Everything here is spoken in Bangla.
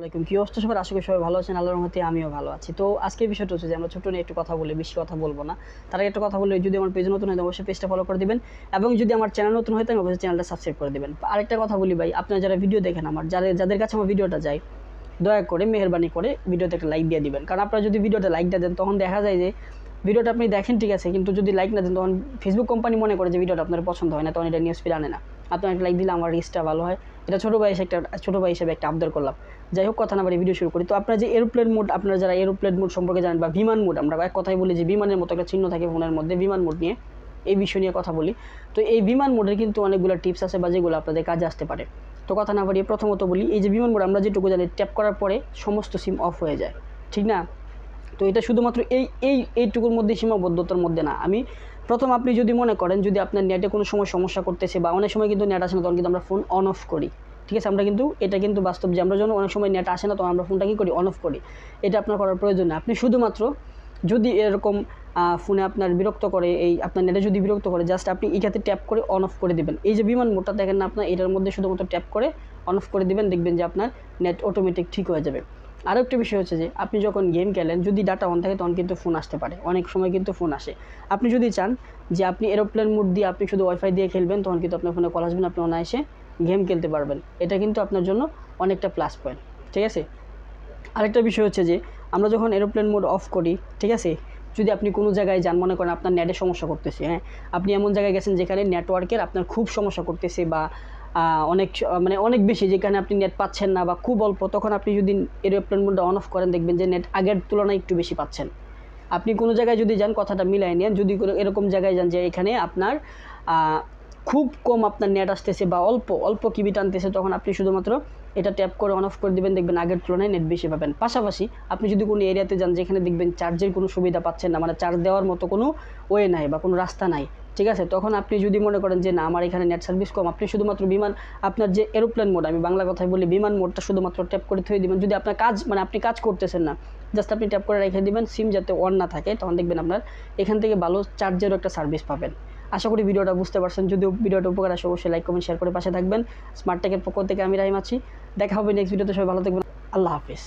আলাইকুম, কি অবস্থা সবার? আশা করি সবাই ভালো আছেন। আল্লাহর রহমতে আমিও ভালো আছি। তো আজকের বিষয়টা হচ্ছে যে আমরা ছোট্ট নিয়ে একটু কথা বলি, বেশি কথা বলবো না। তার আগে একটা কথা বলি, যদি আমার পেজ নতুন হয় অবশ্যই পেজটা ফলো করে দিবেন, এবং যদি আমার চ্যানেল নতুন হয় তাহলে অবশ্যই চ্যানেলটা সাবস্ক্রাইব করে দিবেন। আরেকটা কথা বলি ভাই, আপনারা যারা ভিডিও দেখেন, আমার যাদের কাছে আমার ভিডিওটা যায়, দয়া করে মেহেরবানি করে ভিডিওতে একটা লাইক দিয়ে দিবেন। কারণ আপনারা যদি ভিডিওতে লাইকটা দেন তখন দেখা যায় যে ভিডিওটা আপনি দেখেন ঠিক আছে, কিন্তু যদি লাইক না দেন তখন ফেসবুক কোম্পানি মনে করে যে ভিডিওটা আপনার পছন্দ হয় না, তখন এটা নিউজ ফিড আনে না। আপনার একটা লাইক দিলে আমার রিচটা ভালো হয়। এটা ছোটো ভাই হিসেবে একটা আবদার করলাম। যাই হোক, কথা না বাড়ি ভিডিও শুরু করি। তো আপনারা যে এরোপ্লেন মোড, আপনারা যারা এরোপ্লেন মোড সম্পর্কে জানেন বা বিমান মোড, আমরা এক কথাই বলি যে বিমানের মতো একটা চিহ্ন থাকে ফোনের মধ্যে, বিমান মোড নিয়ে এই বিষয় নিয়ে কথা বলি। তো এই বিমান মোডের কিন্তু অনেকগুলো টিপস আছে বা যেগুলো আপনাদের কাজে আসতে পারে। তো কথা না বাড়িয়ে প্রথমত বলি, এই যে বিমান মোড আমরা যেটুকু জানি, ট্যাপ করার পরে সমস্ত সিম অফ হয়ে যায়, ঠিক না? তো এটা শুধুমাত্র এইটুকুর মধ্যে সীমাবদ্ধতার মধ্যে না। প্রথম আপনি যদি মনে করেন যদি আপনার নেটে কোনো সময় সমস্যা করতেছে, বা অনেক সময় কিন্তু নেট আসে না, তখন কিন্তু আমরা ফোন অন অফ করি, ঠিক আছে? এটা কিন্তু বাস্তব যে আমরা যখন অনেক সময় নেট আসে না তখন আমরা ফোনটা কী করি, অন অফ করি। এটা আপনার করার প্রয়োজন নেই। আপনি শুধুমাত্র যদি এরকম ফোনে আপনার বিরক্ত করে, আপনার নেটে যদি বিরক্ত করে, জাস্ট আপনি এটাতে ট্যাপ করে অন অফ করে দেবেন। এই যে বিমান মোডটা দেখেন না আপনার, এটার মধ্যে শুধুমাত্র ট্যাপ করে অন অফ করে দেবেন, দেখবেন যে আপনার নেট অটোমেটিক ঠিক হয়ে যাবে। আরও একটা বিষয় হচ্ছে যে আপনি যখন গেম খেলেন, যদি ডাটা অন থাকে তখন কিন্তু ফোন আসতে পারে, অনেক সময় কিন্তু ফোন আসে। আপনি যদি চান যে আপনি এরোপ্লেন মোড দিয়ে আপনি শুধু ওয়াইফাই দিয়ে খেলবেন, তখন কিন্তু আপনার ফোনে কল আসবেন, আপনি অনায়াসে গেম খেলতে পারবেন। এটা কিন্তু আপনার জন্য অনেকটা প্লাস পয়েন্ট, ঠিক আছে? আরেকটা বিষয় হচ্ছে যে আমরা যখন এরোপ্লেন মোড অফ করি, ঠিক আছে, যদি আপনি কোনো জায়গায় যান, মনে করেন আপনার নেটে সমস্যা করতেছে, হ্যাঁ, আপনি এমন জায়গায় গেছেন যেখানে নেটওয়ার্কের আপনার খুব সমস্যা করতেছে, বা অনেক বেশি, যেখানে আপনি নেট পাচ্ছেন না বা খুব অল্প, তখন আপনি যদি এরোপ্লেন মোডটা অন অফ করেন, দেখবেন যে নেট আগের তুলনায় একটু বেশি পাচ্ছেন। আপনি কোনো জায়গায় যদি যান, কথাটা মিলাই নেন, যদি এরকম জায়গায় যান যে এখানে আপনার খুব কম আপনার নেট আসতেছে বা অল্প কিবি টানতেছে, তখন আপনি শুধুমাত্র এটা ট্যাপ করে অন অফ করে দেবেন, দেখবেন আগের তুলনায় নেট বেশি পাবেন। পাশাপাশি আপনি যদি কোনো এরিয়াতে যান যেখানে দেখবেন চার্জের কোনো সুবিধা পাচ্ছেন না, মানে চার্জ দেওয়ার মতো কোনো ওয়ে নাই বা কোনো রাস্তা নাই, ঠিক আছে, তখন আপনি যদি মনে করেন যে না আমার এখানে নেট সার্ভিস কম, আপনি শুধুমাত্র আপনার যে এরোপ্লেন মোড, আমি বাংলা কথায় বলি, বিমান মোডটা শুধুমাত্র ট্যাপ করে থুয়ে দিবেন। যদি আপনার আপনি কাজ করতেছেন না, জাস্ট আপনি ট্যাপ করে রেখে দিবেন, সিম যাতে অন না থাকে, তখন দেখবেন আপনার এখান থেকে ভালো চার্জেরও একটা সার্ভিস পাবেন। আশা করি ভিডিওটা বুঝতে পারছেন। যদি ভিডিওটা উপকার আসে অবশ্যই লাইক কমেন্ট শেয়ার করে পাশে থাকবেন। স্মার্ট টেকের পক্ষ থেকে আমি রাহিম আছি। দেখা হবে নেক্সট ভিডিওতে। সবাই ভালো থাকবেন। আল্লাহ হাফিজ।